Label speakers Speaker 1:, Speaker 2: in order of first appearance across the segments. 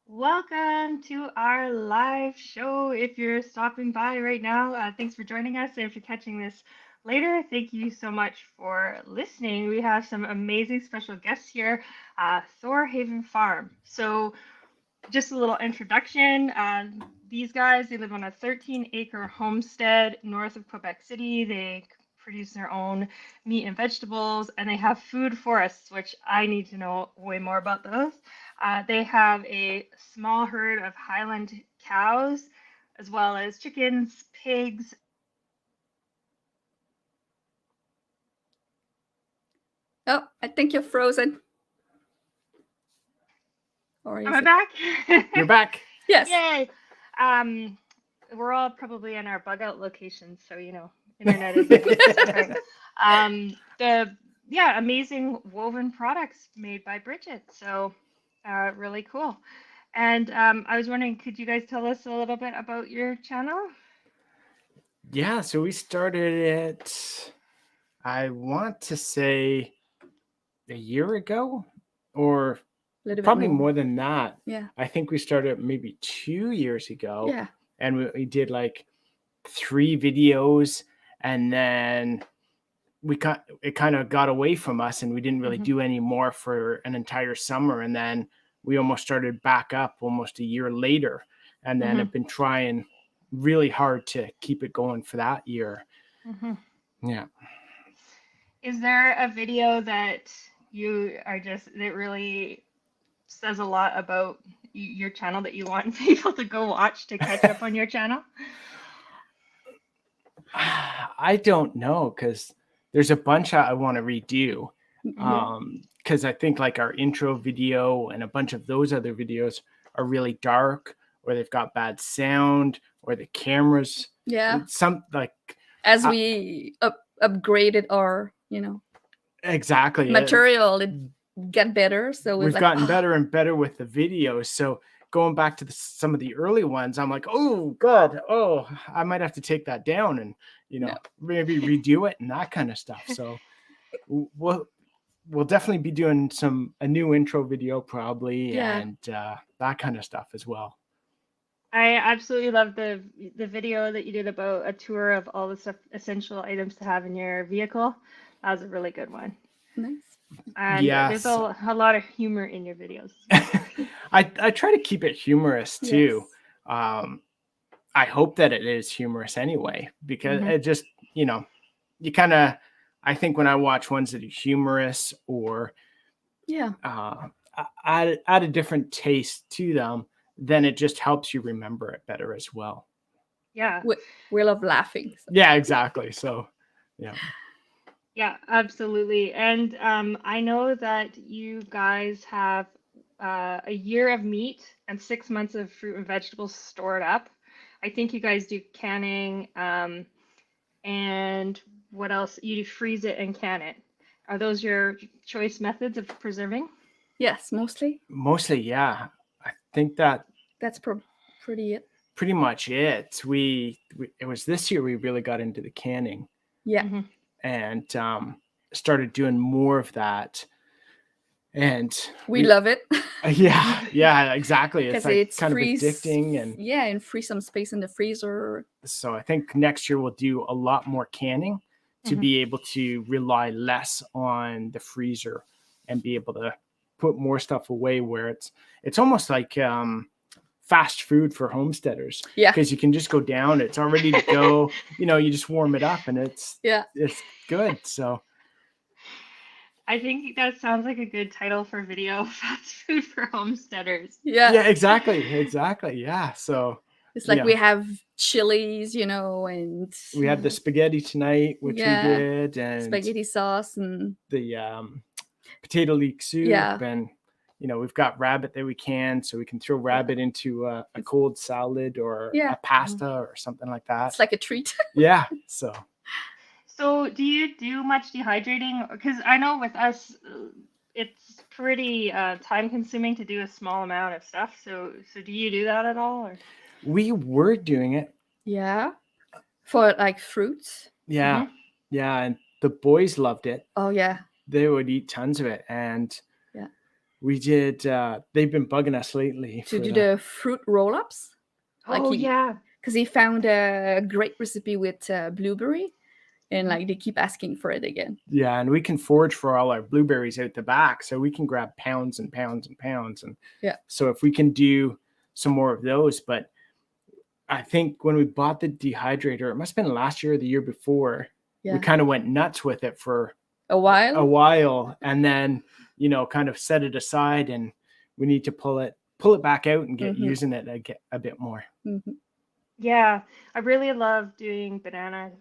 Speaker 1: Welcome to our live show. If you're stopping by right now, thanks for joining us. And if you're catching this later, thank you so much for listening. We have some amazing special guests here, Thor Haven Farm. So, just a little introduction. These guys, they live on a 13-acre homestead north of Quebec City. They produce their own meat and vegetables, and they have food forests, which I need to know way more about those. They have a small herd of Highland cows, as well as chickens, pigs.
Speaker 2: Oh, I think you're frozen. Or
Speaker 1: Am
Speaker 2: is
Speaker 1: I
Speaker 2: it?
Speaker 1: back?
Speaker 3: You're back.
Speaker 2: Yes.
Speaker 1: Yay! We're all probably in our bug out locations, so internet isn't consistent. The amazing woven products made by Bridget. So really cool. And I was wondering, could you guys tell us a little bit about your channel?
Speaker 3: Yeah, so we started it, I want to say a year ago, or
Speaker 2: A little bit
Speaker 3: probably
Speaker 2: more.
Speaker 3: more than that.
Speaker 2: Yeah.
Speaker 3: I think we started maybe 2 years ago.
Speaker 2: Yeah.
Speaker 3: And we did like 3 videos, and then it kind of got away from us, and we didn't really do any more for an entire summer. And then we almost started back up almost a year later, and then have been trying really hard to keep it going for that year. Yeah.
Speaker 1: Is there a video that you are just that really says a lot about your channel that you want people to go watch to catch up on your channel?
Speaker 3: I don't know, because there's a bunch I want to redo. Because I think like our intro video and a bunch of those other videos are really dark, or they've got bad sound, or the cameras.
Speaker 2: Yeah.
Speaker 3: Some like
Speaker 2: As we upgraded our,
Speaker 3: exactly
Speaker 2: material, it get better. So
Speaker 3: we've gotten better and better with the videos. So going back to some of the early ones, I'm like, oh God, I might have to take that down and maybe redo it and that kind of stuff. So we'll definitely be doing a new intro video probably, and that kind of stuff as well.
Speaker 1: I absolutely love the video that you did about a tour of all the stuff, essential items to have in your vehicle. That was a really good one.
Speaker 2: Nice.
Speaker 1: And there's a lot of humor in your videos.
Speaker 3: I try to keep it humorous too. Yes. I hope that it is humorous anyway, because it just, you kind of, I think when I watch ones that are humorous or add a different taste to them, then it just helps you remember it better as well.
Speaker 1: Yeah.
Speaker 2: We love laughing.
Speaker 3: So. Yeah, exactly. So, yeah.
Speaker 1: Yeah, absolutely. And I know that you guys have a year of meat and 6 months of fruit and vegetables stored up. I think you guys do canning, and what else? You do freeze it and can it. Are those your choice methods of preserving?
Speaker 2: Yes, mostly.
Speaker 3: Mostly, yeah. I think that's
Speaker 2: pretty it.
Speaker 3: Pretty much it. It was this year we really got into the canning.
Speaker 2: Yeah.
Speaker 3: And started doing more of that. And
Speaker 2: we love it.
Speaker 3: Yeah, exactly.
Speaker 2: It's
Speaker 3: like kind of addicting,
Speaker 2: and free some space in the freezer.
Speaker 3: So I think next year we'll do a lot more canning to be able to rely less on the freezer and be able to put more stuff away, where it's almost like fast food for homesteaders.
Speaker 2: Yeah.
Speaker 3: Because you can just go down, it's all ready to go. You just warm it up and it's good. So
Speaker 1: I think that sounds like a good title for video, fast food for homesteaders.
Speaker 3: Yeah, exactly. Yeah. So
Speaker 2: it's like we have chilies, and
Speaker 3: we had the spaghetti tonight, which we did, and
Speaker 2: spaghetti sauce and
Speaker 3: the potato leek soup, and we've got rabbit that we can, so we can throw rabbit into a cold salad or a pasta or something like that.
Speaker 2: It's like a treat.
Speaker 3: Yeah.
Speaker 1: So do you do much dehydrating? Because I know with us, it's pretty time consuming to do a small amount of stuff. So do you do that at all? Or?
Speaker 3: We were doing it.
Speaker 2: Yeah. For like fruits.
Speaker 3: Yeah. Yeah. And the boys loved it.
Speaker 2: Oh, yeah.
Speaker 3: They would eat tons of it. And we did. They've been bugging us lately
Speaker 2: To
Speaker 3: for
Speaker 2: do the fruit roll-ups. Like
Speaker 1: Oh yeah.
Speaker 2: Because he found a great recipe with blueberry, and
Speaker 1: Mhm.
Speaker 2: like they keep asking for it again.
Speaker 3: Yeah, and we can forage for all our blueberries out the back, so we can grab pounds and pounds and pounds. And
Speaker 2: Yeah.
Speaker 3: so if we can do some more of those, but I think when we bought the dehydrator, it must have been last year or the year before, we
Speaker 2: Yeah.
Speaker 3: kind of went nuts with it for
Speaker 2: A while.
Speaker 3: a while, and then kind of set it aside, and we need to pull it back out and get
Speaker 2: Mhm.
Speaker 3: using it a bit more.
Speaker 2: Mm-hmm.
Speaker 1: Yeah, I really love doing banana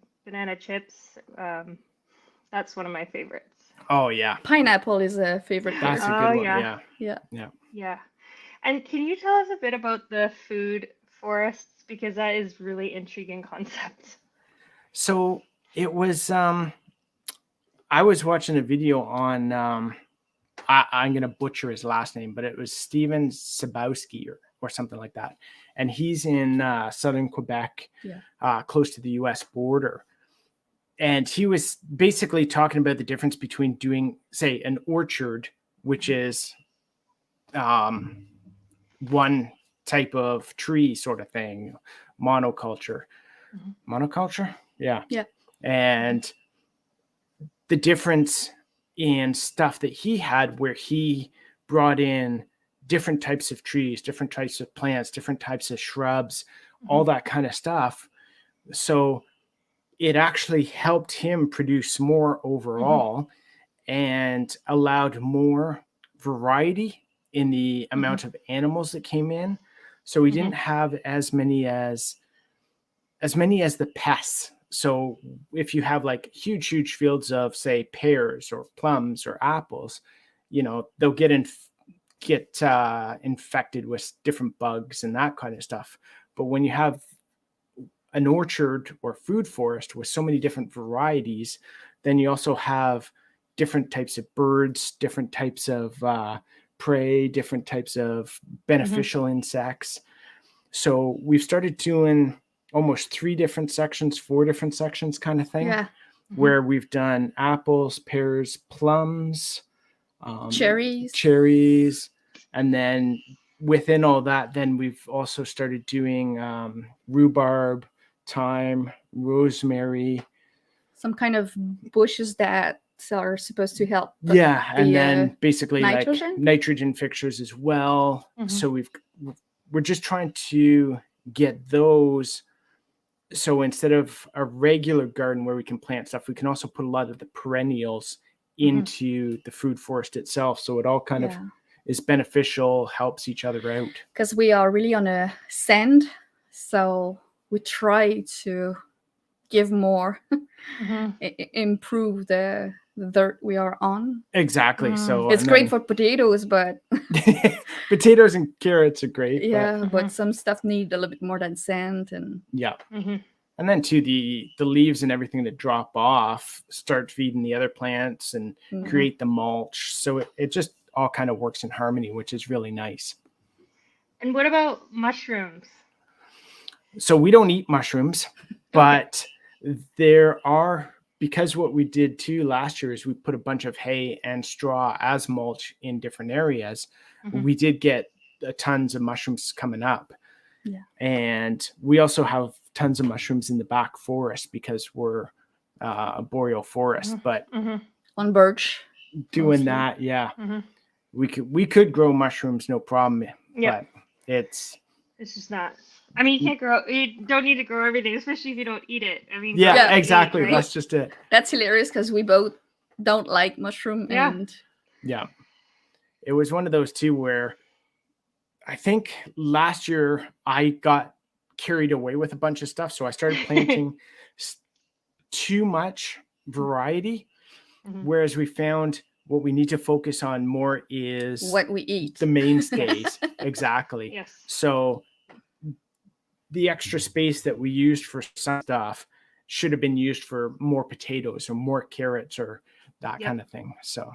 Speaker 1: chips. That's one of my favorites.
Speaker 3: Oh yeah,
Speaker 2: Pineapple is a favorite here.
Speaker 3: that's a
Speaker 1: Oh
Speaker 3: good one.
Speaker 1: yeah. Yeah. And can you tell us a bit about the food forests, because that is really intriguing concept.
Speaker 3: So it was I was watching a video on I'm gonna butcher his last name, but it was Steven Sabowski or something like that, and he's in southern Quebec, close to the U.S. border. And he was basically talking about the difference between doing, say, an orchard, which is one type of tree sort of thing, monoculture. Monoculture? Yeah. And the difference in stuff that he had, where he brought in different types of trees, different types of plants, different types of shrubs, all that kind of stuff. So it actually helped him produce more overall and allowed more variety in the amount of animals that came in. So we didn't have as many as the pests. So if you have like huge fields of, say, pears or plums or apples, they'll get infected with different bugs and that kind of stuff. But when you have an orchard or food forest with so many different varieties, then you also have different types of birds, different types of prey, different types of beneficial insects. So we've started doing almost 4 different sections kind of thing, where we've done apples, pears, plums, cherries, and then within all that, then we've also started doing rhubarb, thyme, rosemary,
Speaker 2: some kind of bushes that are supposed to help.
Speaker 3: And then basically
Speaker 2: nitrogen?
Speaker 3: like nitrogen fixtures as well. So we're just trying to get those. So instead of a regular garden where we can plant stuff, we can also put a lot of the perennials into the food forest itself. So it all kind of is beneficial, helps each other out.
Speaker 2: Because we are really on a sand, so we try to give more, improve the dirt we are on.
Speaker 3: Exactly. So
Speaker 2: it's great for potatoes, but
Speaker 3: potatoes and carrots are great.
Speaker 2: But some stuff need a little bit more than sand. And
Speaker 3: and then too, the leaves and everything that drop off start feeding the other plants and create the mulch. So it just all kind of works in harmony, which is really nice.
Speaker 1: And what about mushrooms?
Speaker 3: So we don't eat mushrooms, but there are, because what we did too last year is we put a bunch of hay and straw as mulch in different areas. We did get tons of mushrooms coming up. And we also have tons of mushrooms in the back forest because we're a boreal forest, but
Speaker 2: on birch
Speaker 3: doing mostly. That, we could grow mushrooms, no problem. But it's
Speaker 1: just not. I mean, you don't need to grow everything, especially if you don't eat it. I mean,
Speaker 3: exactly.
Speaker 1: Right?
Speaker 3: That's just it.
Speaker 2: That's hilarious because we both don't like mushroom. And
Speaker 3: it was one of those too where I think last year I got carried away with a bunch of stuff. So I started planting too much variety, whereas we found what we need to focus on more is
Speaker 2: what we eat,
Speaker 3: the mainstays. Exactly.
Speaker 1: Yes.
Speaker 3: So the extra space that we used for some stuff should have been used for more potatoes or more carrots or that kind of thing. So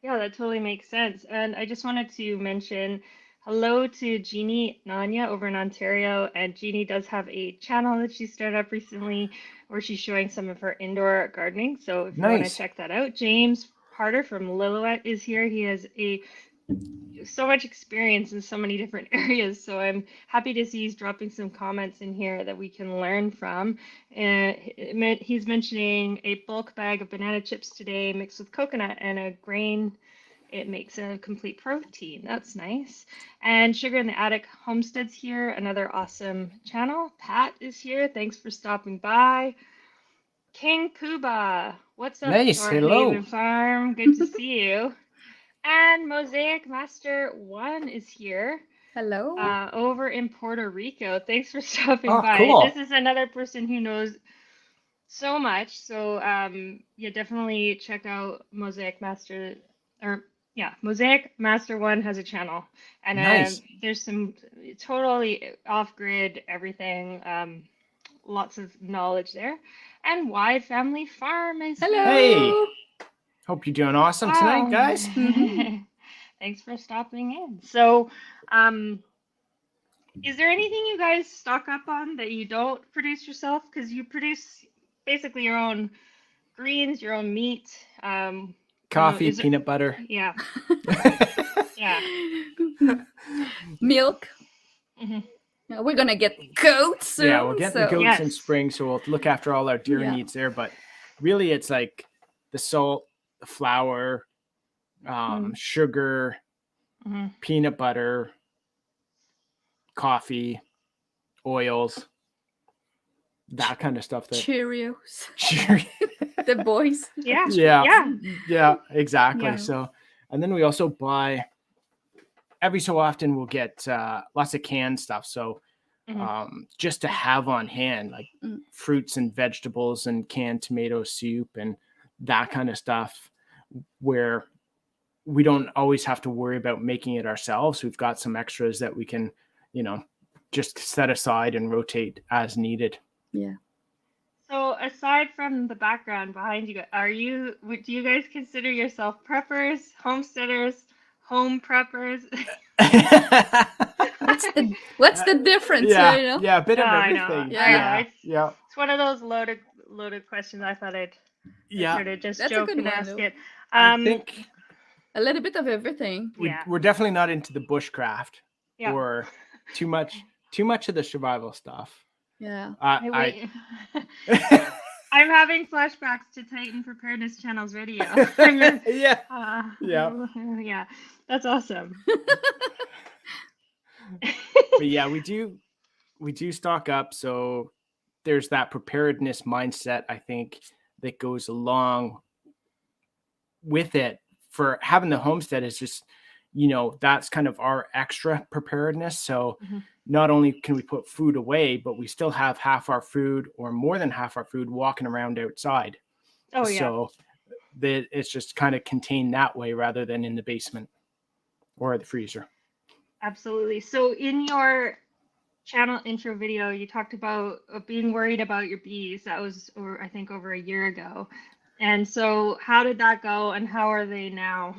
Speaker 1: yeah, that totally makes sense. And I just wanted to mention hello to Jeannie Nanya over in Ontario. And Jeannie does have a channel that she started up recently where she's showing some of her indoor gardening. So if you want to check that out, James Harder from Lillooet is here. He has a so much experience in so many different areas. So I'm happy to see he's dropping some comments in here that we can learn from. He's mentioning a bulk bag of banana chips today mixed with coconut and a grain. It makes a complete protein. That's nice. And Sugar in the Attic Homestead's here, another awesome channel. Pat is here. Thanks for stopping by. King Poobah, what's up,
Speaker 3: Nice.
Speaker 1: Thor
Speaker 3: Hello.
Speaker 1: Haven Farm? Good to see you. And Mosaic Master 1 is here
Speaker 2: Hello.
Speaker 1: over in Puerto Rico. Thanks for stopping
Speaker 3: Oh,
Speaker 1: by.
Speaker 3: cool.
Speaker 1: This is another person who knows so much. So yeah, definitely check out Mosaic Master, or yeah, Mosaic Master 1 has a channel. And
Speaker 3: Nice.
Speaker 1: there's some totally off-grid everything. Lots of knowledge there. And Wide Family Farm is
Speaker 2: Hello.
Speaker 3: Hey. Hope you're doing awesome tonight, guys.
Speaker 2: Mhm.
Speaker 1: Thanks for stopping in. So, is there anything you guys stock up on that you don't produce yourself? Because you produce basically your own greens, your own meat.
Speaker 3: Coffee,
Speaker 1: is it-
Speaker 3: peanut butter.
Speaker 1: Yeah, yeah.
Speaker 2: Milk.
Speaker 1: Mhm.
Speaker 2: We're gonna get goats soon.
Speaker 3: Yeah, we'll get the
Speaker 2: so-
Speaker 3: goats in
Speaker 1: Yes.
Speaker 3: spring, so we'll look after all our deer
Speaker 2: Yeah.
Speaker 3: needs there. But really, it's like the salt, the flour, sugar,
Speaker 1: Mhm.
Speaker 3: peanut butter, coffee, oils, that kind of stuff. That
Speaker 2: Cheerios.
Speaker 3: Cheerio.
Speaker 2: The boys.
Speaker 1: Yeah.
Speaker 3: Yeah,
Speaker 1: Yeah.
Speaker 3: yeah, exactly.
Speaker 1: Yeah.
Speaker 3: So, and then we also buy every so often we'll get lots of canned stuff. So, just to have on hand, like fruits and vegetables and canned tomato soup and that kind of stuff, where we don't always have to worry about making it ourselves. We've got some extras that we can, just set aside and rotate as needed.
Speaker 2: Yeah.
Speaker 1: So aside from the background behind you, do you guys consider yourself preppers, homesteaders, home preppers?
Speaker 2: What's the difference?
Speaker 3: Yeah,
Speaker 2: You know?
Speaker 3: yeah, a bit of
Speaker 1: I know,
Speaker 3: everything.
Speaker 2: I
Speaker 1: know.
Speaker 3: Yeah.
Speaker 1: It's one of those loaded questions. I thought I'd sort of just
Speaker 2: That's a
Speaker 1: joke
Speaker 2: good
Speaker 1: and
Speaker 2: one,
Speaker 1: ask
Speaker 2: though.
Speaker 1: it.
Speaker 3: I think
Speaker 2: A little bit of everything.
Speaker 3: we're definitely not into the bushcraft
Speaker 1: Yeah.
Speaker 3: or too much of the survival stuff.
Speaker 2: Yeah.
Speaker 1: I'm having flashbacks to Titan Preparedness Channel's video.
Speaker 3: Yeah.
Speaker 1: Yeah, that's awesome.
Speaker 3: But yeah, we do stock up. So there's that preparedness mindset, I think, that goes along with it. For having the homestead is just, that's kind of our extra preparedness. So not only can we put food away, but we still have half our food or more than half our food walking around outside.
Speaker 1: Oh yeah.
Speaker 3: So that it's just kind of contained that way rather than in the basement or the freezer.
Speaker 1: Absolutely. So in your channel intro video, you talked about being worried about your bees. That was, I think, over a year ago. And so how did that go and how are they now?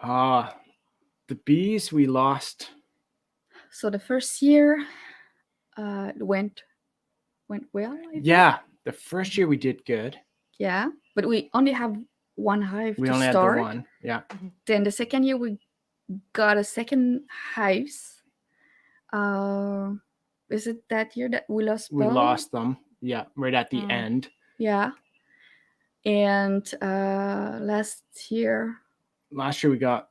Speaker 3: The bees we lost.
Speaker 2: So the first year went well. I think.
Speaker 3: Yeah, the first year we did good.
Speaker 2: Yeah, but we only have one hive
Speaker 3: We
Speaker 2: to
Speaker 3: only
Speaker 2: start.
Speaker 3: had the one. Yeah.
Speaker 2: Then the second year we got a second hives. Is it that year that we lost?
Speaker 3: We
Speaker 2: both?
Speaker 3: lost them. Yeah, right at the end.
Speaker 2: Yeah. And last year
Speaker 3: we got.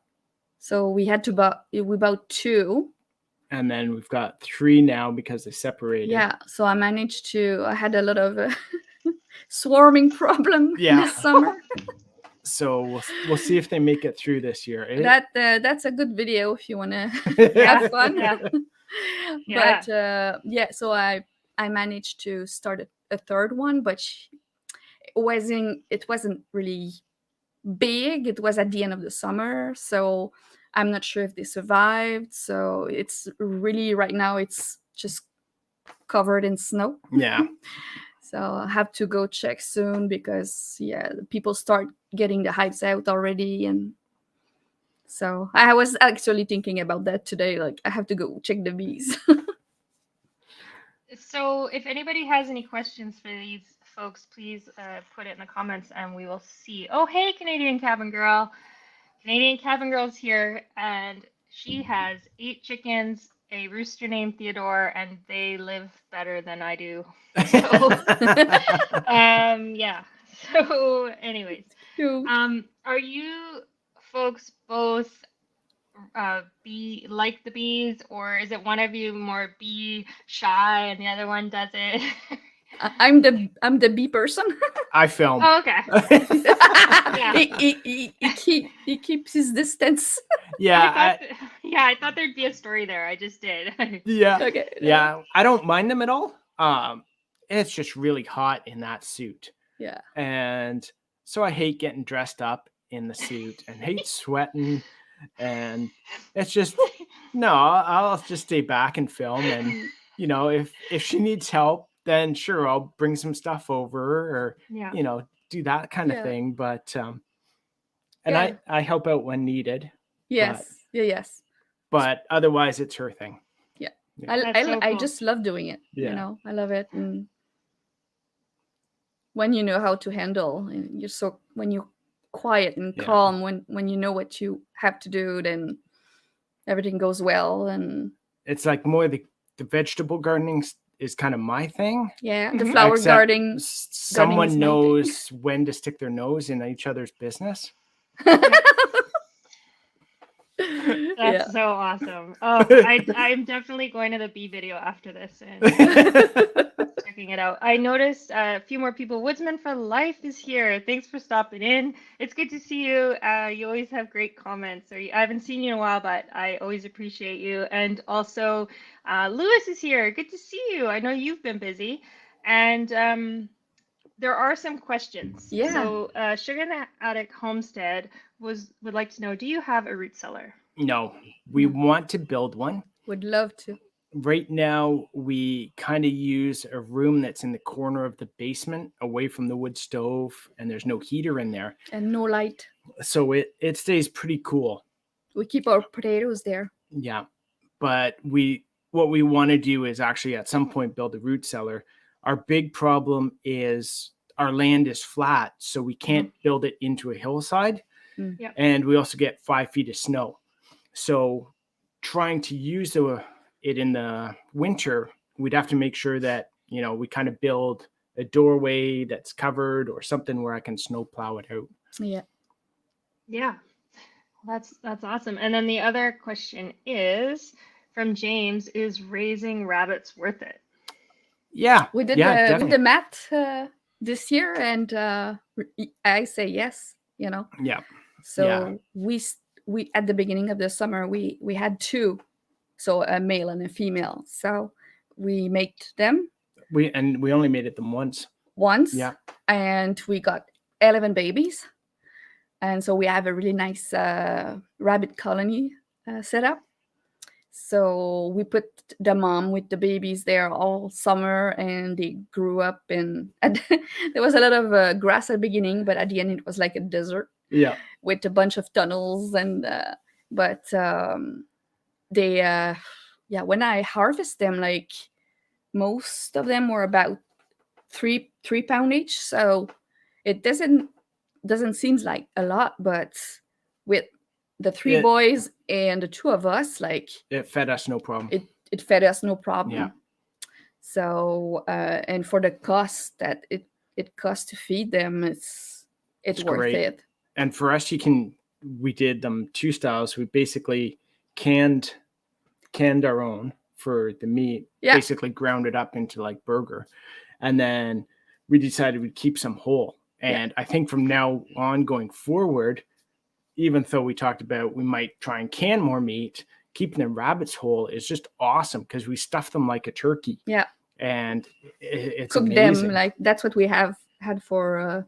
Speaker 2: So we had to we bought 2.
Speaker 3: And then we've got 3 now because they separated.
Speaker 2: Yeah, so I had a lot of swarming problem this summer.
Speaker 3: So we'll see if they make it through this year.
Speaker 2: That's a good video if you want to
Speaker 1: Yeah.
Speaker 2: have fun.
Speaker 1: Yeah.
Speaker 2: But so I managed to start a third one, but it wasn't really big. It was at the end of the summer, so I'm not sure if they survived. So it's really right now it's just covered in snow.
Speaker 3: Yeah.
Speaker 2: So I have to go check soon because people start getting the hives out already, and so I was actually thinking about that today. Like I have to go check the bees.
Speaker 1: So if anybody has any questions for these folks, please put it in the comments and we will see. Oh, hey, Canadian Cabin Girl. Canadian Cabin Girl's here, and she has 8 chickens, a rooster named Theodore, and they live better than I do. So, yeah. So, anyways,
Speaker 2: Cute.
Speaker 1: are you folks both bee like the bees, or is it one of you more bee shy and the other one does it?
Speaker 2: I'm the bee person.
Speaker 3: I film.
Speaker 1: Oh, okay. Yeah.
Speaker 2: He keeps his distance.
Speaker 3: Yeah,
Speaker 1: I thought there'd be a story there. I just did.
Speaker 3: yeah,
Speaker 2: Okay.
Speaker 3: yeah. I don't mind them at all. It's just really hot in that suit,
Speaker 2: Yeah.
Speaker 3: and so I hate getting dressed up in the suit and hate sweating, and it's just no. I'll just stay back and film, and if she needs help, then sure I'll bring some stuff over, or
Speaker 1: Yeah.
Speaker 3: do that kind of
Speaker 2: Yeah.
Speaker 3: thing. But and
Speaker 2: Yeah.
Speaker 3: I help out when needed.
Speaker 2: Yes. Yes.
Speaker 3: But otherwise, it's her thing.
Speaker 2: Yeah.
Speaker 3: Yeah.
Speaker 2: I just love doing it.
Speaker 3: Yeah.
Speaker 2: I love it. And when you know how to handle, and when you're quiet and
Speaker 3: Yeah.
Speaker 2: calm, when you know what you have to do, then everything goes well. And
Speaker 3: It's like more the vegetable gardening is kind of my thing.
Speaker 2: yeah, the
Speaker 1: Mhm.
Speaker 2: flower
Speaker 3: Except
Speaker 2: gardening. is
Speaker 3: someone
Speaker 2: my thing.
Speaker 3: knows when to stick their nose in each other's business.
Speaker 1: That's so awesome. Oh, I'm definitely going to the bee video after this and checking it out. I noticed a few more people. Woodsman for Life is here. Thanks for stopping in. It's good to see you. You always have great comments. I haven't seen you in a while, but I always appreciate you. And also, Lewis is here. Good to see you. I know you've been busy. And there are some questions.
Speaker 2: Yeah.
Speaker 1: So, Sugar and the Attic Homestead would like to know, do you have a root cellar?
Speaker 3: No, we want to build one.
Speaker 2: Would love to.
Speaker 3: Right now, we kind of use a room that's in the corner of the basement away from the wood stove, and there's no heater in there.
Speaker 2: And no light.
Speaker 3: So it stays pretty cool.
Speaker 2: We keep our potatoes there.
Speaker 3: Yeah. But what we want to do is actually at some point build a root cellar. Our big problem is our land is flat, so we can't build it into a hillside.
Speaker 1: Yep.
Speaker 3: And we also get 5 feet of snow. So trying to use it in the winter, we'd have to make sure that, we kind of build a doorway that's covered or something where I can snow plow it out.
Speaker 2: Yeah.
Speaker 1: Yeah. That's awesome. And then the other question is from James, is raising rabbits worth it?
Speaker 3: Yeah.
Speaker 2: We did the math this year, and I say yes,
Speaker 3: Yeah.
Speaker 2: So we at the beginning of the summer we had 2, so a male and a female. So we made them.
Speaker 3: We only made it them once.
Speaker 2: Yeah. And we got 11 babies, and so we have a really nice rabbit colony set up. So we put the mom with the babies there all summer, and they grew up. And there was a lot of grass at the beginning, but at the end it was like a desert.
Speaker 3: Yeah.
Speaker 2: With a bunch of tunnels, and they when I harvest them, like most of them were about 3 pound each. So it doesn't seem like a lot, but with the 3 boys and the 2 of us, like
Speaker 3: it fed us no problem.
Speaker 2: It fed us no problem.
Speaker 3: Yeah.
Speaker 2: So and for the cost that it costs to feed them, it's worth
Speaker 3: great.
Speaker 2: it.
Speaker 3: And for us, we did them 2 styles. We basically canned our own for the meat, basically ground it up into like burger. And then we decided we'd keep some whole. And I think from now on going forward, even though we talked about we might try and can more meat, keeping the rabbits whole is just awesome because we stuff them like a turkey.
Speaker 2: Yeah.
Speaker 3: And it's
Speaker 2: cook
Speaker 3: amazing.
Speaker 2: Them like that's what we had for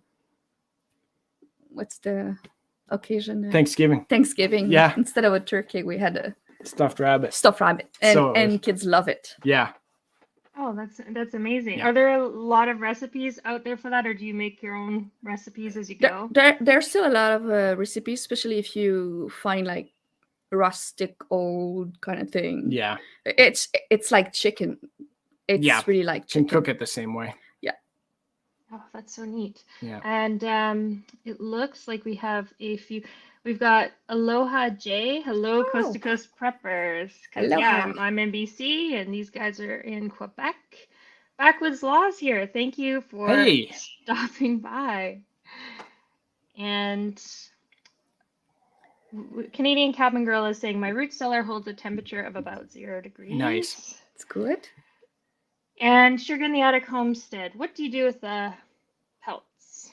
Speaker 2: what's the occasion?
Speaker 3: Thanksgiving.
Speaker 2: Yeah. Instead of a turkey, we had a
Speaker 3: stuffed rabbit.
Speaker 2: And kids love it.
Speaker 3: Yeah.
Speaker 1: Oh, that's amazing.
Speaker 3: Yeah.
Speaker 1: Are there a lot of recipes out there for that, or do you make your own recipes as you go?
Speaker 2: There's still a lot of recipes, especially if you find like rustic old kind of thing.
Speaker 3: Yeah.
Speaker 2: It's like chicken. It's really like chicken.
Speaker 3: Can cook it the same way.
Speaker 2: Yeah.
Speaker 1: Oh, that's so neat.
Speaker 3: Yeah.
Speaker 1: And it looks like we have a few. We've got Aloha J. Hello, Coast to
Speaker 2: Oh,
Speaker 1: Coast Preppers. Because, yeah,
Speaker 2: aloha.
Speaker 1: I'm in BC and these guys are in Quebec. Backwoods Laws here. Thank you for
Speaker 3: Hey,
Speaker 1: stopping by. And Canadian Cabin Girl is saying, my root cellar holds a temperature of about 0
Speaker 3: nice.
Speaker 1: degrees.
Speaker 2: It's good.
Speaker 1: And Sugar in the Attic Homestead. What do you do with the pelts?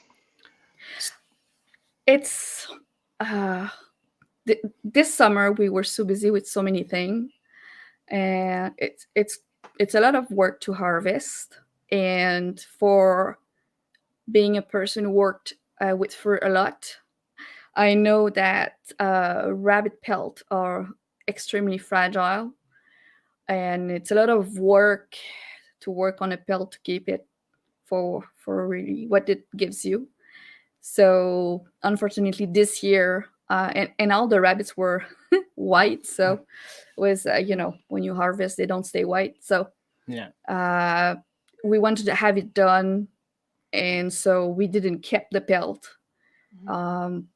Speaker 2: It's this summer we were so busy with so many things, and it's a lot of work to harvest. And for being a person who worked with fur a lot, I know that rabbit pelt are extremely fragile, and it's a lot of work to work on a pelt to keep it for really what it gives you. So unfortunately, this year, and all the rabbits were white. So it was when you harvest, they don't stay white. So
Speaker 3: Yeah.
Speaker 2: we wanted to have it done, and so we didn't keep the pelt. Um,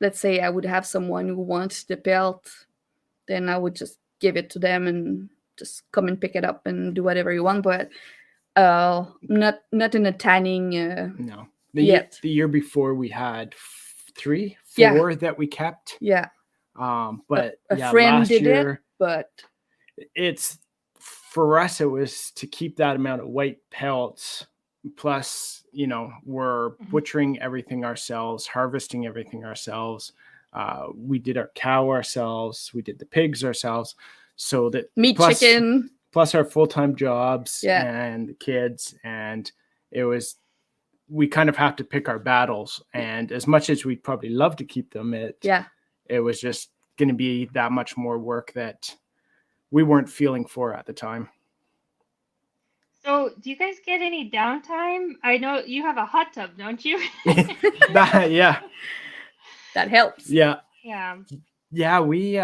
Speaker 2: let's say I would have someone who wants the pelt, then I would just give it to them and just come and pick it up and do whatever you want. But not in a tanning
Speaker 3: No.
Speaker 2: yet.
Speaker 3: The year before we had 3, 4
Speaker 2: Yeah.
Speaker 3: that we kept.
Speaker 2: Yeah.
Speaker 3: But
Speaker 2: a
Speaker 3: yeah,
Speaker 2: friend
Speaker 3: last
Speaker 2: did
Speaker 3: year,
Speaker 2: it, but
Speaker 3: it's for us, it was to keep that amount of white pelts. Plus, we're butchering everything ourselves, harvesting everything ourselves. We did our cow ourselves. We did the pigs ourselves. So that
Speaker 2: meat, chicken,
Speaker 3: plus our full-time jobs
Speaker 2: Yeah.
Speaker 3: and the kids. And we kind of have to pick our battles. And as much as we'd probably love to keep them, it was just going to be that much more work that we weren't feeling for at the time.
Speaker 1: So, do you guys get any downtime? I know you have a hot tub, don't you?
Speaker 3: Yeah.
Speaker 2: That helps.
Speaker 3: Yeah.
Speaker 1: Yeah.
Speaker 3: We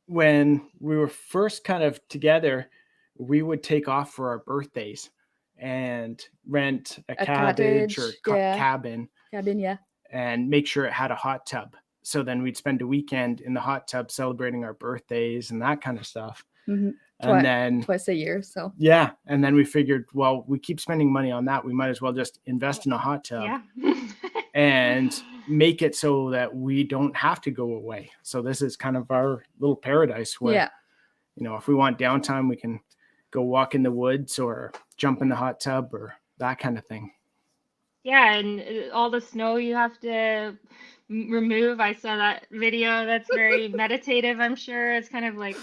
Speaker 3: when we were first kind of together, we would take off for our birthdays and rent a cabbage or cabin,
Speaker 2: yeah,
Speaker 3: and make sure it had a hot tub. So then we'd spend a weekend in the hot tub celebrating our birthdays and that kind of stuff.
Speaker 2: Mm-hmm.
Speaker 3: And then
Speaker 2: twice a year. So
Speaker 3: yeah, and then we figured, well, we keep spending money on that, we might as well just invest in a hot tub and make it so that we don't have to go away. So this is kind of our little paradise where, if we want downtime, we can go walk in the woods or jump in the hot tub or that kind of thing.
Speaker 1: Yeah, and all the snow you have to remove. I saw that video. That's very meditative, I'm sure. It's kind of like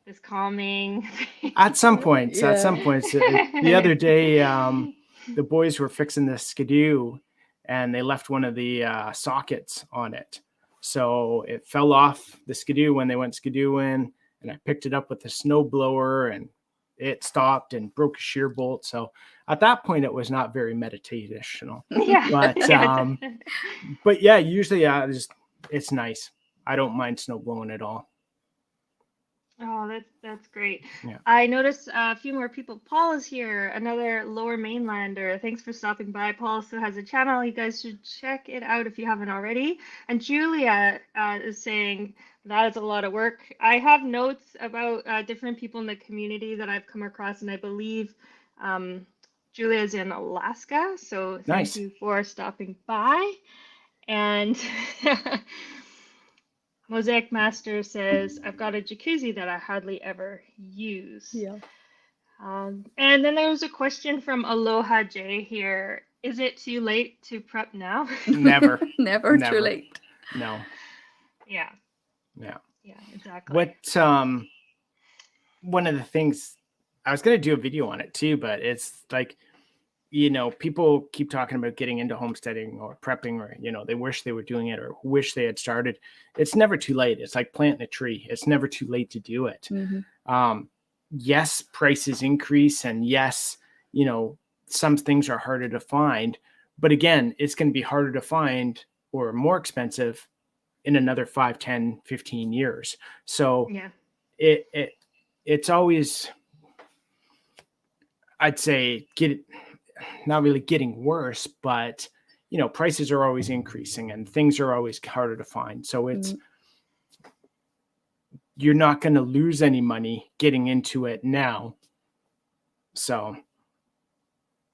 Speaker 1: this calming.
Speaker 3: At some points. The other day, the boys were fixing the skidoo and they left one of the sockets on it. So it fell off the skidoo when they went skidooing, and I picked it up with the snow blower and it stopped and broke a shear bolt. So at that point, it was not very meditational.
Speaker 1: Yeah.
Speaker 3: But yeah, usually it's nice. I don't mind snow blowing at all.
Speaker 1: Oh, that's great.
Speaker 3: Yeah.
Speaker 1: I noticed a few more people. Paul is here, another Lower Mainlander. Thanks for stopping by. Paul also has a channel. You guys should check it out if you haven't already. And Julia is saying that is a lot of work. I have notes about different people in the community that I've come across, and I believe Julia's in Alaska. So thank you for stopping by. And Mosaic Master says, I've got a jacuzzi that I hardly ever use.
Speaker 2: Yeah.
Speaker 1: And then there was a question from Aloha J here. Is it too late to prep now?
Speaker 3: Never.
Speaker 2: Never too late.
Speaker 3: No.
Speaker 1: Yeah.
Speaker 3: Yeah.
Speaker 1: Yeah, exactly.
Speaker 3: What one of the things, I was going to do a video on it too, but it's like, people keep talking about getting into homesteading or prepping, or, they wish they were doing it or wish they had started. It's never too late. It's like planting a tree. It's never too late to do it.
Speaker 2: Mm-hmm.
Speaker 3: Yes, prices increase, and yes, some things are harder to find, but again, it's going to be harder to find or more expensive in another 5, 10, 15 years. So
Speaker 1: yeah,
Speaker 3: it's always, I'd say, not really getting worse, but prices are always increasing and things are always harder to find. So you're not going to lose any money getting into it now. So.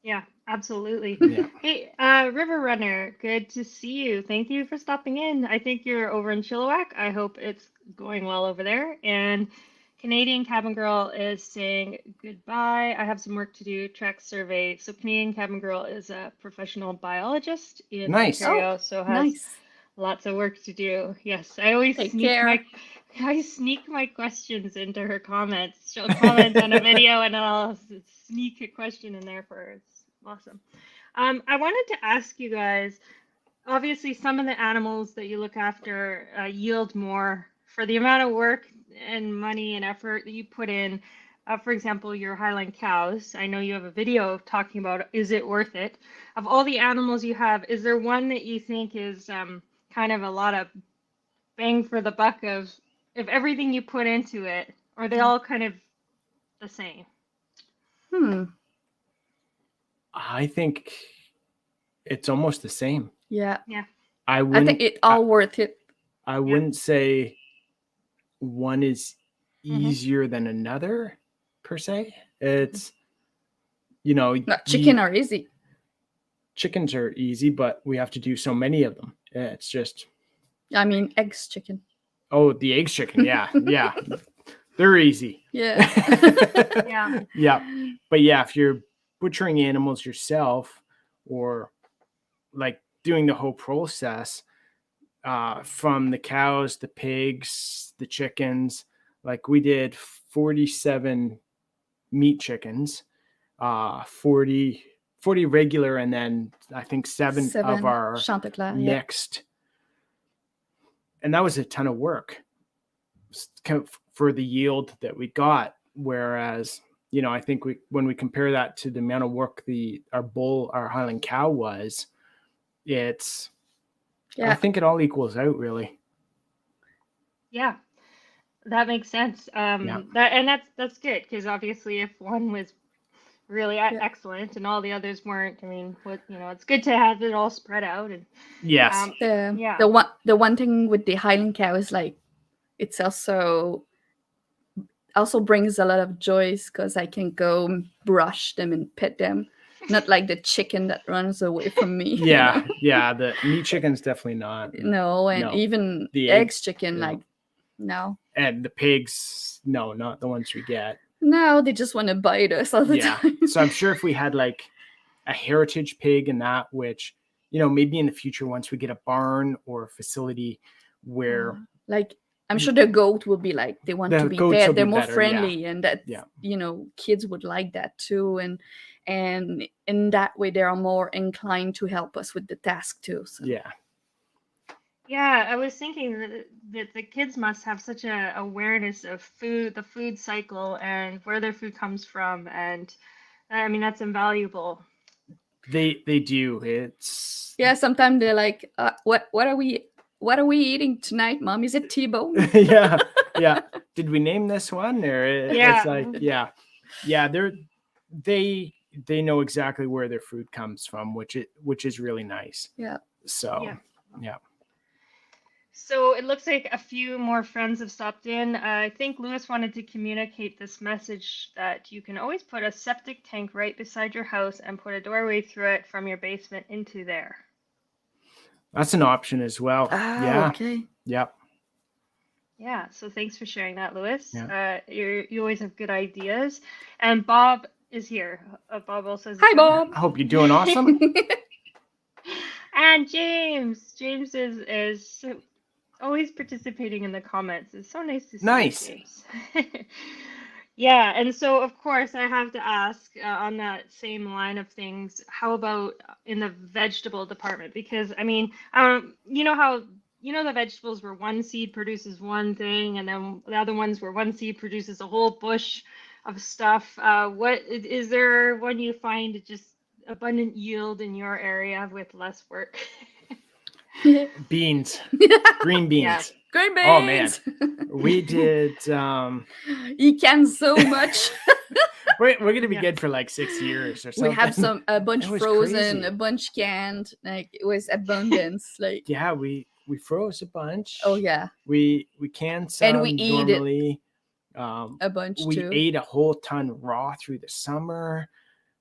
Speaker 1: Yeah, absolutely.
Speaker 3: Yeah.
Speaker 1: Hey, River Runner, good to see you. Thank you for stopping in. I think you're over in Chilliwack. I hope it's going well over there. And Canadian Cabin Girl is saying goodbye. I have some work to do, track survey. So Canadian Cabin Girl is a professional biologist in
Speaker 3: Nice.
Speaker 1: Ontario, so has
Speaker 2: Nice.
Speaker 1: lots of work to do. Yes, I always
Speaker 2: Take care.
Speaker 1: I sneak my questions into her comments. She'll comment on a video and I'll sneak a question in there for her. It's awesome. I wanted to ask you guys, obviously some of the animals that you look after yield more for the amount of work and money and effort that you put in. For example, your Highland cows. I know you have a video talking about, is it worth it? Of all the animals you have, is there one that you think is kind of a lot of bang for the buck of everything you put into it, or are they all kind of the same?
Speaker 3: I think it's almost the same.
Speaker 2: Yeah.
Speaker 1: Yeah.
Speaker 2: I think it all worth it.
Speaker 3: I wouldn't say one is
Speaker 1: Mhm.
Speaker 3: easier than another per se. It's
Speaker 2: Chicken are easy.
Speaker 3: chickens are easy, but we have to do so many of them. It's just
Speaker 2: I mean, eggs chicken.
Speaker 3: Oh, the eggs chicken. Yeah. Yeah. They're easy.
Speaker 2: Yeah.
Speaker 1: Yeah.
Speaker 3: Yeah. But yeah, if you're butchering animals yourself or like doing the whole process from the cows, the pigs, the chickens, like we did 47 meat chickens, 40 regular, and then I think seven of our
Speaker 2: Chanticleer,
Speaker 3: mixed. And that was a ton of work for the yield that we got. Whereas, I think when we compare that to the amount of work our Highland cow was, I think it all equals out really.
Speaker 1: Yeah, that makes sense. That's good, because obviously if one was really excellent and all the others weren't, I mean, it's good to have it all spread out. And
Speaker 3: yes,
Speaker 2: the one thing with the Highland cow is like it's also brings a lot of joy because I can go brush them and pet them. Not like the chicken that runs away from me.
Speaker 3: Yeah, yeah. The meat chicken's definitely not.
Speaker 2: No, and even the eggs chicken, like, no.
Speaker 3: And the pigs, no, not the ones we get.
Speaker 2: No, they just want to bite us all the time.
Speaker 3: So I'm sure if we had like a heritage pig and that, which, maybe in the future, once we get a barn or a facility where
Speaker 2: like, I'm sure the goat will be like, they want to be pet. They're more friendly, and that, kids would like that too. And in that way, they are more inclined to help us with the task too. So.
Speaker 3: Yeah.
Speaker 1: Yeah, I was thinking that the kids must have such a awareness of the food cycle and where their food comes from, and I mean that's invaluable.
Speaker 3: They do. It's
Speaker 2: sometimes they're like, what are we eating tonight, Mom? Is it T-bone?
Speaker 3: yeah. Did we name this one? Or it's like they know exactly where their food comes from, which is really nice.
Speaker 2: Yeah.
Speaker 3: So yeah.
Speaker 1: So it looks like a few more friends have stopped in. I think Lewis wanted to communicate this message that you can always put a septic tank right beside your house and put a doorway through it from your basement into there.
Speaker 3: That's an option as well.
Speaker 2: Okay.
Speaker 3: Yep.
Speaker 1: Yeah, so thanks for sharing that, Lewis.
Speaker 3: Yeah.
Speaker 1: You always have good ideas. And Bob is here. Bob also says,
Speaker 2: hi, Bob.
Speaker 3: I hope you're doing awesome.
Speaker 1: And James is always participating in the comments. It's so nice to see James. Yeah, and so of course I have to ask on that same line of things, how about in the vegetable department? Because I mean, the vegetables where one seed produces one thing, and then the other ones where one seed produces a whole bush of stuff. What is there one you find just abundant yield in your area with less work?
Speaker 3: Beans, green beans.
Speaker 1: Yeah.
Speaker 2: Green beans.
Speaker 3: Oh man, we did.
Speaker 2: He can so much.
Speaker 3: we're gonna be
Speaker 1: Yeah.
Speaker 3: good for like 6 years or
Speaker 2: We
Speaker 3: something.
Speaker 2: have a bunch
Speaker 3: It was
Speaker 2: frozen,
Speaker 3: crazy.
Speaker 2: a bunch canned. Like it was abundance. Like
Speaker 3: Yeah, we froze a bunch.
Speaker 2: oh yeah,
Speaker 3: We canned some
Speaker 2: and we eat it
Speaker 3: normally.
Speaker 2: a bunch
Speaker 3: We
Speaker 2: too.
Speaker 3: ate a whole ton raw through the summer.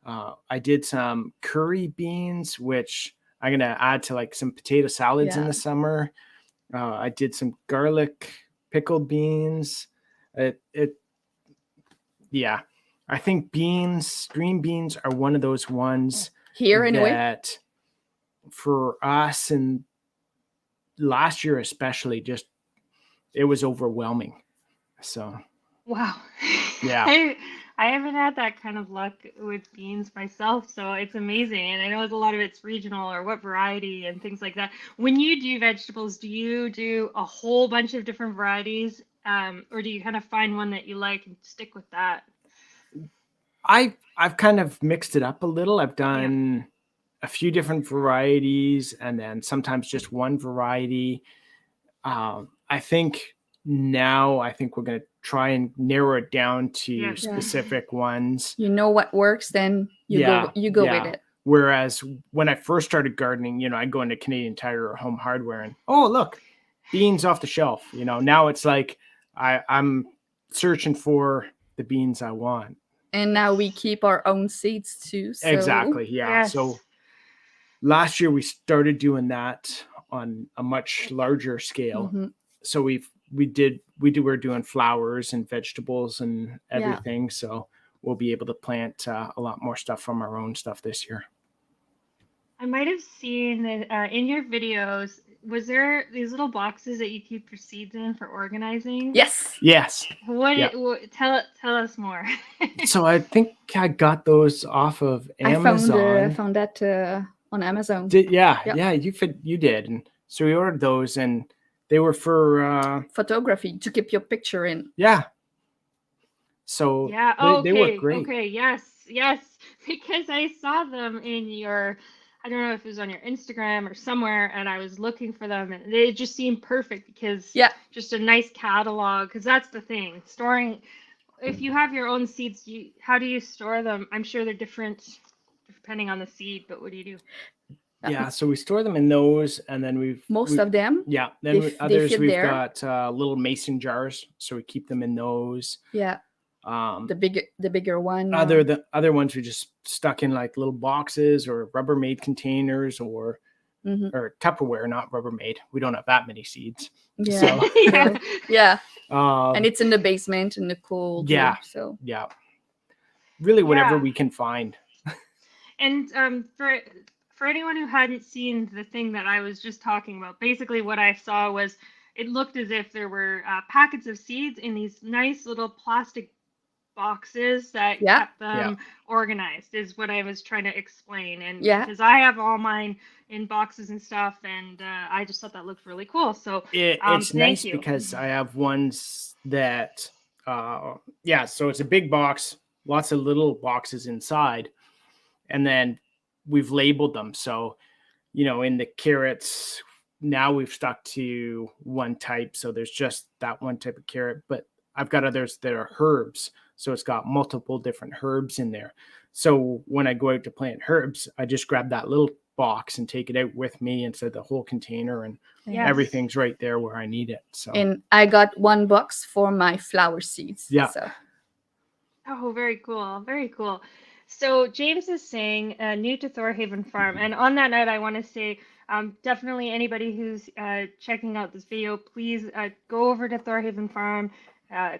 Speaker 3: I did some curry beans, which I'm gonna add to like some potato salads in
Speaker 2: Yeah.
Speaker 3: the summer. I did some garlic pickled beans. Yeah. I think green beans are one of those ones
Speaker 2: Here anyway.
Speaker 3: that for us and last year especially, just it was overwhelming. So
Speaker 1: Wow.
Speaker 3: yeah.
Speaker 1: I haven't had that kind of luck with beans myself, so it's amazing. And I know a lot of it's regional or what variety and things like that. When you do vegetables, do you do a whole bunch of different varieties, or do you kind of find one that you like and stick with that?
Speaker 3: I've kind of mixed it up a little. I've done a few different varieties and then sometimes just one variety. I think we're going to try and narrow it down to
Speaker 1: Yeah.
Speaker 3: specific ones.
Speaker 2: You know what works, then you go with it.
Speaker 3: Whereas when I first started gardening, I'd go into Canadian Tire or Home Hardware and, oh, look, beans off the shelf. Now it's like I'm searching for the beans I want.
Speaker 2: And now we keep our own seeds too. So.
Speaker 3: Exactly. Yeah.
Speaker 1: Yes.
Speaker 3: So last year we started doing that on a much larger scale.
Speaker 2: Mm-hmm.
Speaker 3: So we're doing flowers and vegetables and everything. Yeah. So we'll be able to plant a lot more stuff from our own stuff this year.
Speaker 1: I might have seen that in your videos. Was there these little boxes that you keep your seeds in for organizing?
Speaker 2: Yes.
Speaker 1: Tell us more.
Speaker 3: So I think I got those off of Amazon.
Speaker 2: I found that on Amazon.
Speaker 3: Yeah, you did. And so we ordered those and they were for
Speaker 2: photography to keep your picture in.
Speaker 3: Yeah. So they work great.
Speaker 1: Okay, yes, because I saw them in your, I don't know if it was on your Instagram or somewhere, and I was looking for them, and they just seemed perfect because just a nice catalog. Because that's the thing, storing. If you have your own seeds, how do you store them? I'm sure they're different depending on the seed, but what do you do?
Speaker 3: Yeah, so we store them in those, and then
Speaker 2: most of them.
Speaker 3: Yeah, then others we've got little mason jars, so we keep them in those.
Speaker 2: Yeah. The bigger one.
Speaker 3: The other ones we just stuck in like little boxes or Rubbermaid containers or Tupperware, not Rubbermaid. We don't have that many seeds.
Speaker 2: Yeah.
Speaker 3: So,
Speaker 2: yeah. And it's in the basement in the cold.
Speaker 3: Yeah.
Speaker 2: So
Speaker 3: yeah. Really, whatever we can find.
Speaker 1: And for anyone who hadn't seen the thing that I was just talking about, basically what I saw was it looked as if there were packets of seeds in these nice little plastic boxes that kept them organized, is what I was trying to explain. And because I have all mine in boxes and stuff, and I just thought that looked really cool. So
Speaker 3: it's nice because I have ones that, so it's a big box, lots of little boxes inside, and then we've labeled them. So, in the carrots, now we've stuck to one type. So there's just that one type of carrot, but I've got others that are herbs. So it's got multiple different herbs in there. So when I go out to plant herbs, I just grab that little box and take it out with me instead of the whole container, and everything's right there where I need it. So,
Speaker 2: and I got one box for my flower seeds.
Speaker 3: Yeah.
Speaker 2: So.
Speaker 1: Oh, very cool. Very cool. So James is saying new to Thor Haven Farm. And on that note, I want to say definitely anybody who's checking out this video, please go over to Thor Haven Farm.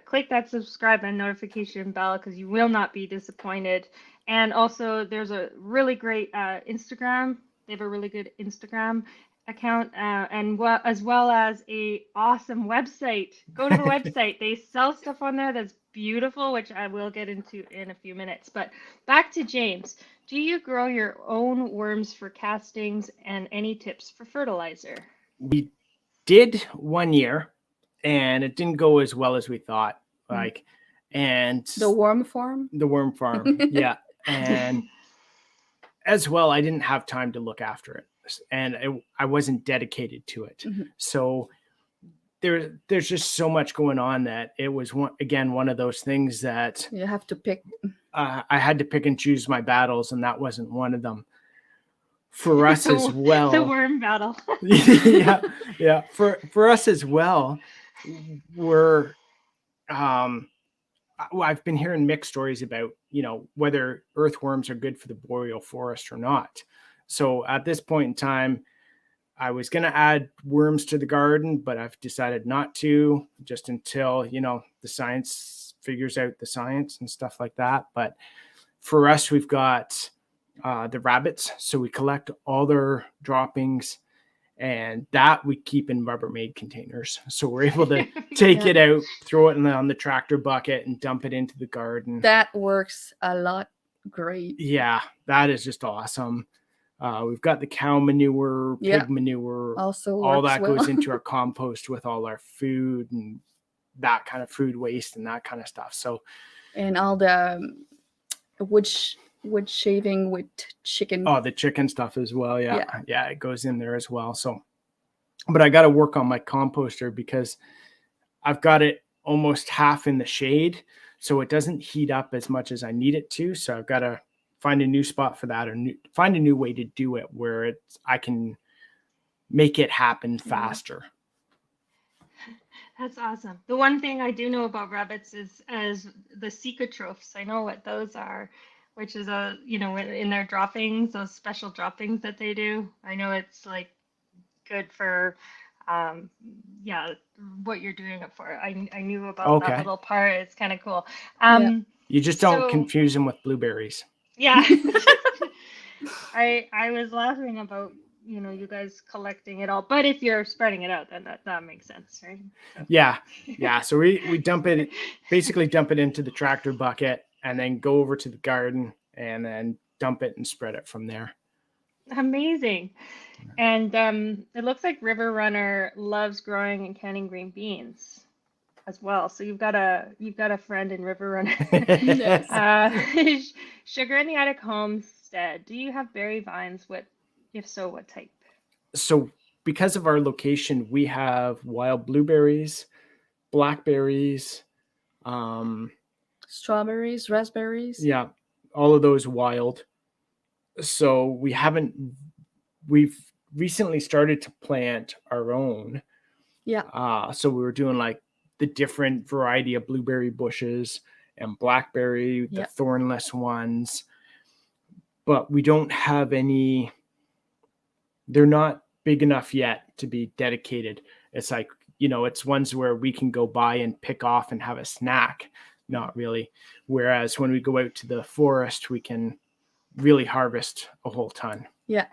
Speaker 1: Click that subscribe and notification bell because you will not be disappointed. And also, there's a really great Instagram. They have a really good Instagram account, as well as a awesome website. Go to the website. They sell stuff on there that's beautiful, which I will get into in a few minutes. But back to James. Do you grow your own worms for castings, and any tips for fertilizer?
Speaker 3: We did one year. And it didn't go as well as we thought. And
Speaker 2: the worm farm,
Speaker 3: yeah. And as well, I didn't have time to look after it, and I wasn't dedicated to it.
Speaker 2: Mm-hmm.
Speaker 3: So there's just so much going on that it was one of those things that
Speaker 2: you have to pick.
Speaker 3: I had to pick and choose my battles, and that wasn't one of them. For us as
Speaker 1: The
Speaker 3: well,
Speaker 1: worm battle.
Speaker 3: yeah. For us as well, we're I've been hearing mixed stories about, whether earthworms are good for the boreal forest or not. So at this point in time, I was going to add worms to the garden, but I've decided not to, just until, the science figures out the science and stuff like that. But for us, we've got the rabbits. So we collect all their droppings, and that we keep in Rubbermaid containers. So we're able to take it out, throw it on the tractor bucket, and dump it into the garden.
Speaker 2: That works a lot great.
Speaker 3: Yeah, that is just awesome. We've got the cow manure, pig manure,
Speaker 2: also
Speaker 3: all that goes into our compost with all our food and that kind of food waste and that kind of stuff. So,
Speaker 2: and all the wood shaving with chicken.
Speaker 3: Oh, the chicken stuff as well. Yeah, it goes in there as well. So, but I got to work on my composter because I've got it almost half in the shade, so it doesn't heat up as much as I need it to. So I've got to find a new spot for that, or find a new way to do it where I can make it happen faster.
Speaker 1: That's awesome. The one thing I do know about rabbits is as the cicatrophs. I know what those are, which is in their droppings, those special droppings that they do. I know it's like good for what you're doing it for. I knew about that little part. It's kind of cool.
Speaker 3: You just don't confuse them with blueberries.
Speaker 1: Yeah. I was laughing about you guys collecting it all, but if you're spreading it out, then that makes sense, right? So.
Speaker 3: Yeah. So we dump it into the tractor bucket, and then go over to the garden and then dump it and spread it from there.
Speaker 1: Amazing. And it looks like River Runner loves growing and canning green beans as well. So you've got a friend in River Runner. Sugar in the Attic Homestead. Do you have berry vines? If so, what type?
Speaker 3: So because of our location, we have wild blueberries, blackberries,
Speaker 2: strawberries, raspberries.
Speaker 3: Yeah, all of those wild. So we've recently started to plant our own.
Speaker 2: Yeah.
Speaker 3: So we were doing like the different variety of blueberry bushes and blackberry, the thornless ones. But we don't have any, they're not big enough yet to be dedicated. It's like, it's ones where we can go by and pick off and have a snack. Not really. Whereas when we go out to the forest, we can really harvest a whole ton.
Speaker 2: Yeah.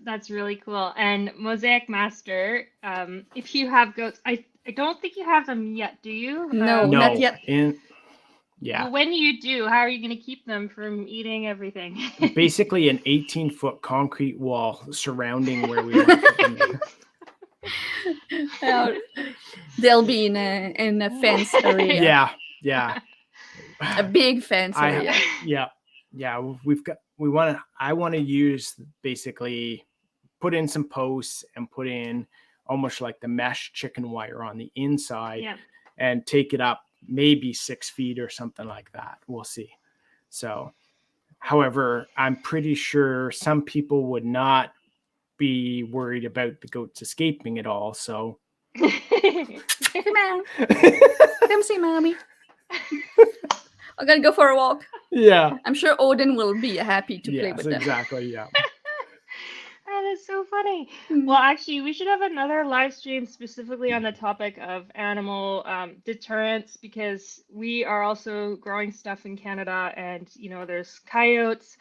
Speaker 1: That's really cool. And Mosaic Master, if you have goats, I don't think you have them yet, do you?
Speaker 2: No, not yet.
Speaker 1: When you do, how are you going to keep them from eating everything?
Speaker 3: Basically an 18-foot concrete wall surrounding where we want to put them.
Speaker 2: They'll be in a fence area.
Speaker 3: Yeah.
Speaker 2: A big fence area.
Speaker 3: I want to use basically put in some posts and put in almost like the mesh chicken wire on the inside and take it up maybe 6 feet or something like that. We'll see. So, however, I'm pretty sure some people would not be worried about the goats escaping at all. So,
Speaker 2: come on, come see mommy. I'm gonna go for a walk.
Speaker 3: Yeah,
Speaker 2: I'm sure Odin will be happy to play with them.
Speaker 3: Exactly. Yeah.
Speaker 1: That is so funny. Well, actually, we should have another live stream specifically on the topic of animal deterrence, because we are also growing stuff in Canada, and there's coyotes,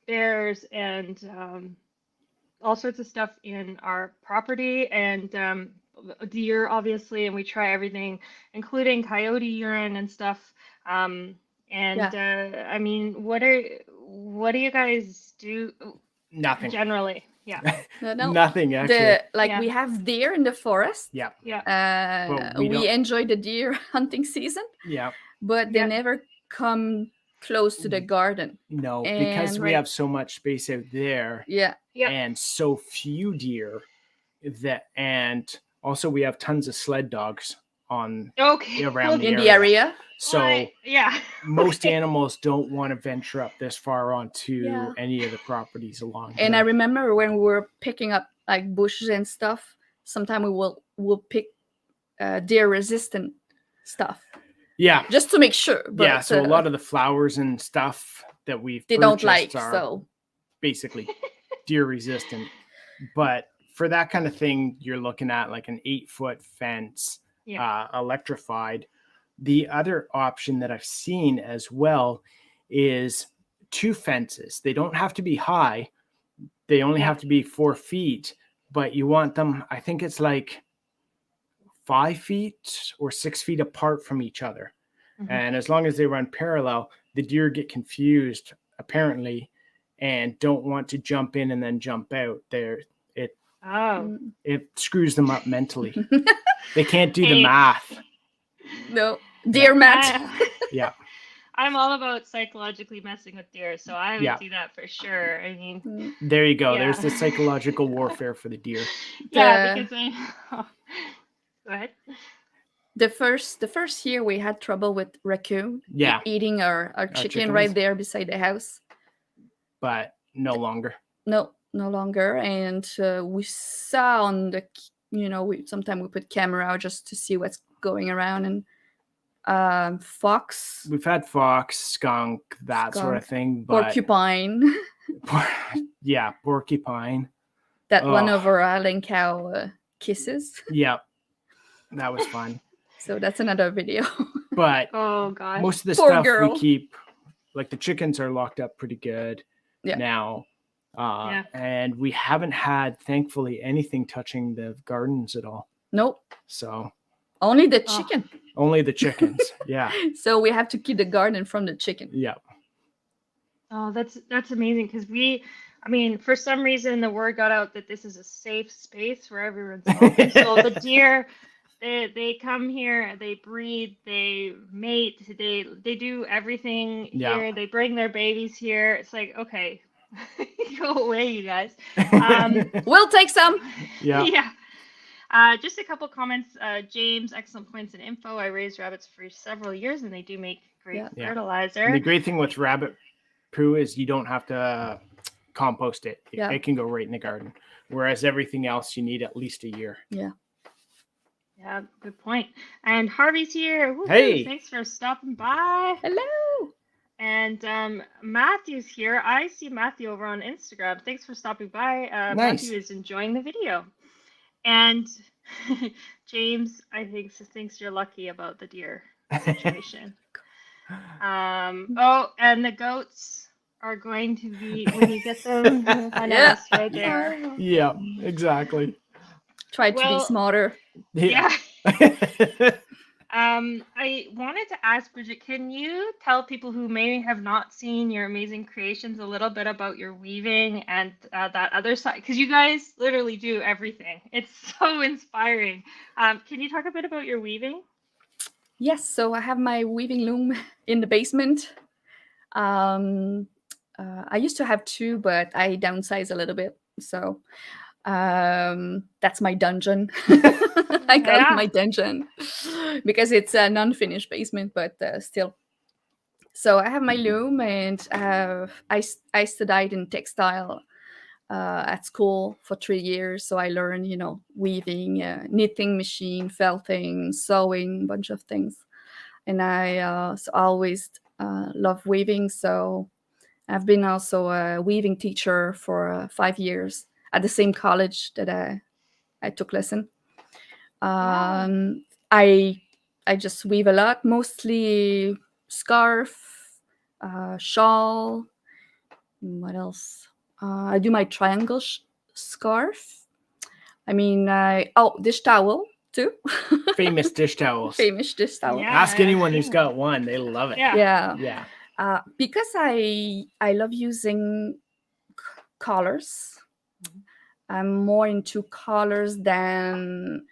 Speaker 1: bears, and all sorts of stuff in our property, and deer, obviously, and we try everything, including coyote urine and stuff. I mean, what do you guys do?
Speaker 3: Nothing.
Speaker 1: Generally. Yeah.
Speaker 2: No.
Speaker 3: Nothing actually.
Speaker 2: We have deer in the forest.
Speaker 3: Yeah.
Speaker 2: We enjoy the deer hunting season.
Speaker 3: Yeah.
Speaker 2: But they never come close to the garden.
Speaker 3: No, because we have so much space out there.
Speaker 2: Yeah.
Speaker 3: And so few deer and also we have tons of sled dogs on
Speaker 1: Okay.
Speaker 3: around
Speaker 2: in the area.
Speaker 3: So
Speaker 1: yeah.
Speaker 3: most
Speaker 1: Okay.
Speaker 3: animals don't want to venture up this far onto
Speaker 2: Yeah.
Speaker 3: any of the properties along
Speaker 2: And I
Speaker 3: here.
Speaker 2: remember when we were picking up like bushes and stuff, sometimes we'll pick deer resistant stuff
Speaker 3: Yeah.
Speaker 2: just to make sure. But
Speaker 3: Yeah, so a lot of the flowers and stuff that we've
Speaker 2: they
Speaker 3: purchased
Speaker 2: don't like,
Speaker 3: are
Speaker 2: so
Speaker 3: basically deer resistant. But for that kind of thing, you're looking at like an 8-foot fence,
Speaker 1: Yeah.
Speaker 3: electrified. The other option that I've seen as well is 2 fences. They don't have to be high. They only have to be 4 feet, but you want them, I think it's like 5 feet or 6 feet apart from each other.
Speaker 1: Mhm.
Speaker 3: And as long as they run parallel, the deer get confused apparently and don't want to jump in and then jump out.
Speaker 1: Oh.
Speaker 3: It screws them up mentally. They can't do the
Speaker 1: Hey.
Speaker 3: math.
Speaker 2: No, deer mat.
Speaker 3: Yeah.
Speaker 1: I'm all about psychologically messing with deer, so I would
Speaker 3: Yeah.
Speaker 1: do that for sure. I mean,
Speaker 3: There you go.
Speaker 1: Yeah.
Speaker 3: There's the psychological warfare for the deer.
Speaker 1: yeah, because go ahead.
Speaker 2: The first year we had trouble with raccoon
Speaker 3: Yeah.
Speaker 2: eating our chicken
Speaker 3: chickens.
Speaker 2: right there beside the house.
Speaker 3: But no longer.
Speaker 2: No longer. And we saw on the, sometimes we put camera out just to see what's going around. And fox,
Speaker 3: We've had fox, skunk, that sort of thing. But
Speaker 2: porcupine.
Speaker 3: yeah, porcupine.
Speaker 2: That one of our island cow kisses.
Speaker 3: Yeah, that was fun.
Speaker 2: So that's another video.
Speaker 3: But
Speaker 1: Oh gosh.
Speaker 3: most of the
Speaker 2: Poor
Speaker 3: stuff
Speaker 2: girl.
Speaker 3: we keep, like the chickens are locked up pretty good now. And we haven't had, thankfully, anything touching the gardens at all.
Speaker 2: Nope.
Speaker 3: So
Speaker 2: only the chicken.
Speaker 3: Only the chickens. Yeah.
Speaker 2: So we have to keep the garden from the chicken.
Speaker 3: Yeah.
Speaker 1: Oh, that's amazing because I mean, for some reason the word got out that this is a safe space where everyone's welcome. So the deer, they come here, they breed, they mate, they do everything here. They bring their babies here. It's like, okay, go away, you guys.
Speaker 2: We'll take some.
Speaker 1: Yeah. Yeah. Just a couple comments. James, excellent points and info. I raised rabbits for several years and they do make great fertilizer.
Speaker 3: And the great thing with rabbit poo is you don't have to compost it. It can go right in the garden. Whereas everything else, you need at least a year.
Speaker 2: Yeah.
Speaker 1: Yeah, good point. And Harvey's here. Woo-hoo.
Speaker 3: Hey.
Speaker 1: Thanks for stopping by.
Speaker 2: Hello.
Speaker 1: And Matthew's here. I see Matthew over on Instagram. Thanks for stopping by.
Speaker 3: Nice.
Speaker 1: Matthew is enjoying the video. And James, I think, thinks you're lucky about the deer situation. And the goats are going to be, when you get them, right there.
Speaker 3: Yeah, exactly.
Speaker 2: Try to be smarter.
Speaker 1: Yeah. I wanted to ask Bridget, can you tell people who may have not seen your amazing creations a little bit about your weaving and that other side? Because you guys literally do everything. It's so inspiring. Can you talk a bit about your weaving?
Speaker 2: Yes, so I have my weaving loom in the basement. I used to have 2, but I downsized a little bit. So that's my dungeon. I call it my dungeon because it's a non-finished basement, but still. So I have my loom, and I studied in textile at school for 3 years. So I learned, weaving, knitting machine, felting, sewing, bunch of things. And I always love weaving. So I've been also a weaving teacher for 5 years at the same college that I took lesson. I just weave a lot, mostly scarf, shawl. What else? I do my triangle scarf. I mean, dish towel too.
Speaker 3: Famous dish towels.
Speaker 2: Famous dish towel.
Speaker 1: Yeah.
Speaker 3: Ask anyone who's got one; they love it.
Speaker 2: Yeah. Because I love using colors. I'm more into colors than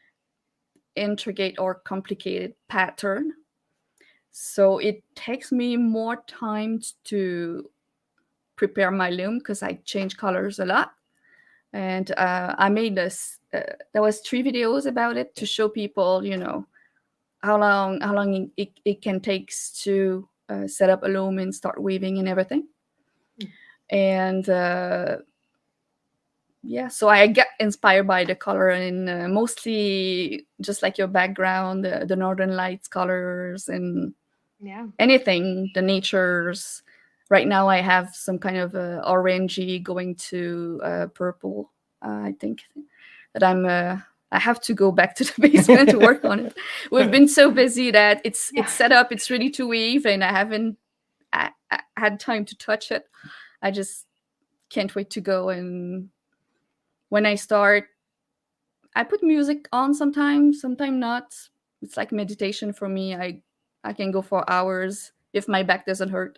Speaker 2: intricate or complicated pattern. So it takes me more time to prepare my loom because I change colors a lot. And I made this. There was 3 videos about it to show people, how long it can take to set up a loom and start weaving and everything. And yeah, so I get inspired by the color, and mostly just like your background, the Northern Lights colors and anything, the natures. Right now I have some kind of orangey going to purple. I think that I have to go back to the basement to work on it. We've been so busy that it's set up, it's ready to weave, and I haven't had time to touch it. I just can't wait to go. And when I start, I put music on sometimes not. It's like meditation for me. I can go for hours if my back doesn't hurt.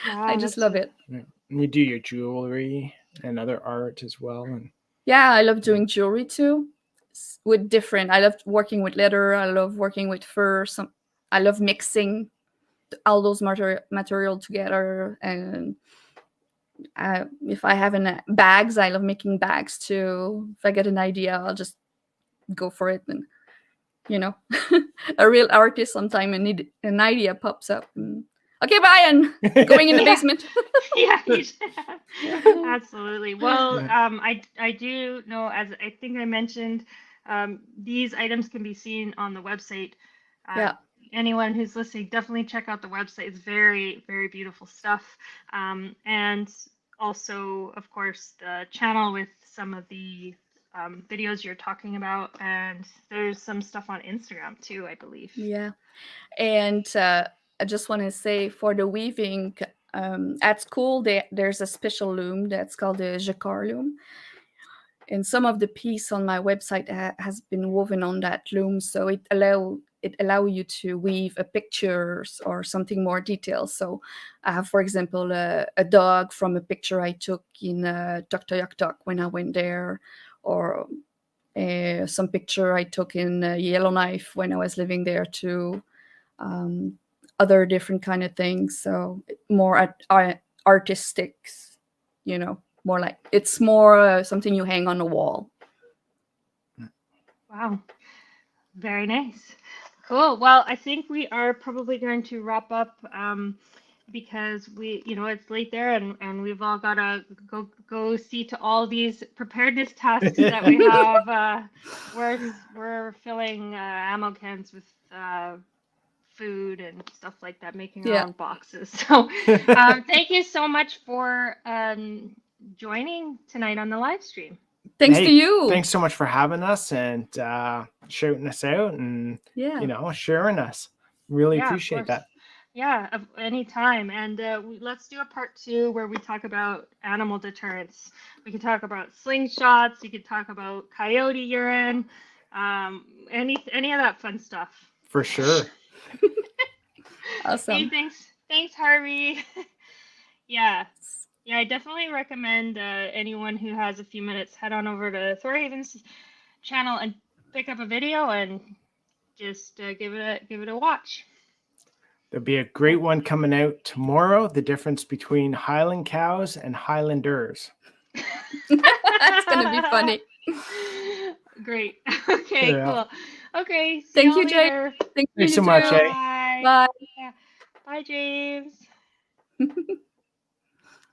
Speaker 1: Wow,
Speaker 2: I just love it.
Speaker 3: And you do your jewelry and other art as well. And
Speaker 2: yeah, I love doing jewelry too. With different, I love working with leather. I love working with fur. I love mixing all those material together. And if I have bags, I love making bags too. If I get an idea, I'll just go for it. And a real artist, sometimes an idea pops up. And, okay, bye, and going in the basement.
Speaker 1: Yeah, absolutely. Well, I do know, as I think I mentioned, these items can be seen on the website. Anyone who's listening, definitely check out the website. It's very, very beautiful stuff. And also, of course, the channel with some of the videos you're talking about. And there's some stuff on Instagram too, I believe.
Speaker 2: Yeah. And I just want to say, for the weaving, at school, there's a special loom that's called the jacquard loom. And some of the piece on my website has been woven on that loom, so it allow you to weave a pictures or something more detailed. So I have, for example, a dog from a picture I took in Tuktoyaktuk when I went there, or some picture I took in Yellowknife when I was living there too. Other different kind of things. So more artistic, more like it's more something you hang on the wall.
Speaker 1: Wow. Very nice. Cool. Well, I think we are probably going to wrap up because it's late there, and we've all got to go see to all these preparedness tasks that we have. We're filling ammo cans with food and stuff like that, making our own boxes. So thank you so much for joining tonight on the live stream.
Speaker 2: Thanks to you.
Speaker 3: Thanks so much for having us and shouting us out and sharing us. Really appreciate that.
Speaker 1: Yeah, anytime. And let's do a part 2 where we talk about animal deterrence. We could talk about slingshots. You could talk about coyote urine. Any of that fun stuff.
Speaker 3: For sure.
Speaker 2: Awesome.
Speaker 1: Hey, thanks, Harvey. Yeah, I definitely recommend anyone who has a few minutes, head on over to Thor Haven's channel and pick up a video and just give it a watch.
Speaker 3: There'll be a great one coming out tomorrow. The difference between Highland cows and Highlanders.
Speaker 2: That's gonna be funny.
Speaker 1: Great. Okay. Cool. Okay.
Speaker 2: Thank you, Jay.
Speaker 3: Thanks so much, Jay.
Speaker 1: Bye.
Speaker 2: Bye.
Speaker 1: Yeah. Bye, James.